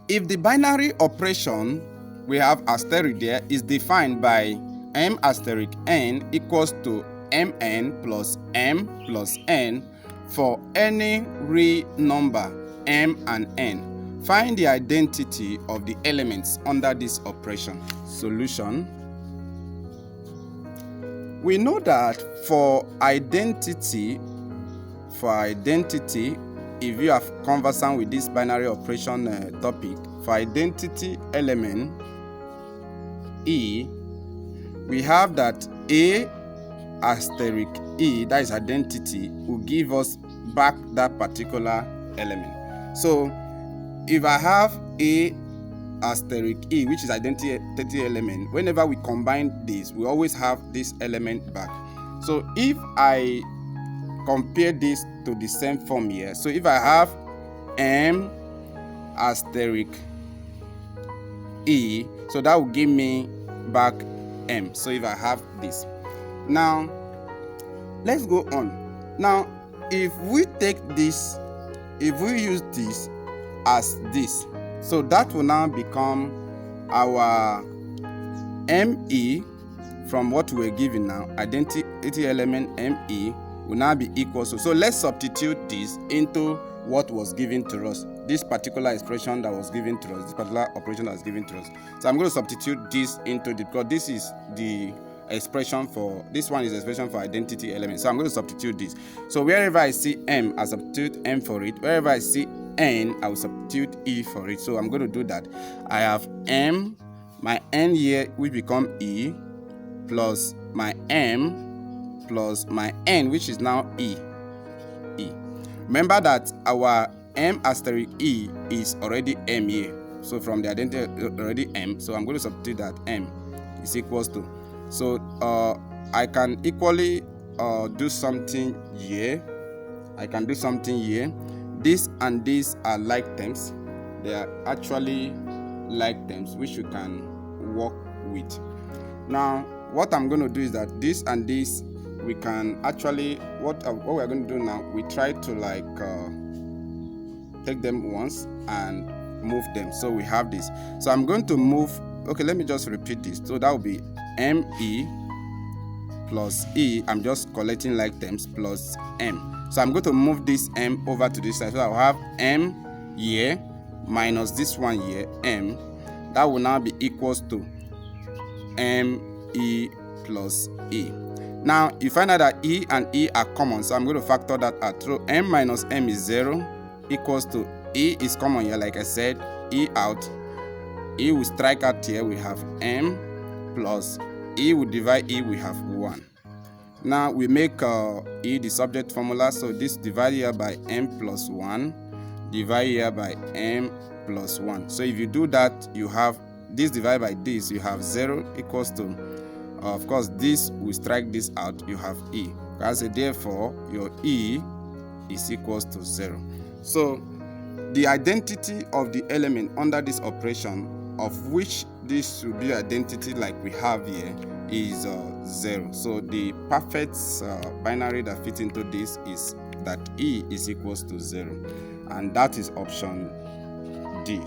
If the binary operation we have asterisk there is defined by m asterisk n equals to mn plus m plus n for any real number m and n, find the identity of the elements under this operation. Solution. We know that for identity, if you are conversant with this binary operation topic, for identity element E, we have that A asterisk E, that is identity, will give us back that particular element. So if I have A asterisk E, which is identity element, whenever we combine this, we always have this element back. So if I compare this to the same form here, so if I have M asterisk E, so that will give me back M. So if I have this, now let's go on. Now if we take this, if we use this as this, so that will now become our ME from what we were given now. Identity element ME will now be equal to, so let's substitute this into what was given to us, this particular expression that was given to us, this particular operation that was given to us. So I'm going to substitute this into the, because this is the expression for, this one is the expression for identity element. So I'm going to substitute this. So wherever I see M, I substitute M for it. Wherever I see N, I will substitute E for it. So I'm going to do that. I have M, my N here will become E, plus my M, plus my N, which is now E. Remember that our M asterisk E is already M here. So from the identity already M. So I'm going to substitute that M is equals to. So I can equally do something here. I can do something here. This and this are like terms. They are actually like terms which you can work with. Now what I'm going to do is that this and this, we can actually, what we're going to do now, we try to like take them once and move them. So we have this. So I'm going to move, okay, let me just repeat this. So that will be ME plus E, I'm just collecting like terms, plus M. So I'm going to move this M over to this side. So I'll have M here minus this one here, M. That will now be equals to ME plus E. Now you find out that E and E are common, so I'm going to factor that out. So M minus M is 0 equals to E is common here, like I said, E out. E will strike out here, we have M plus E will divide E, we have 1. Now we make E the subject formula, so this divided here by M plus 1, divided here by M plus 1. So if you do that, you have this divided by this, you have 0 equals to, of course this will strike this out, you have E. As a therefore your E is equals to 0. So the identity of the element under this operation, of which this should be identity like we have here, is 0. So the perfect binary that fits into this is that E is equals to 0, and that is option D.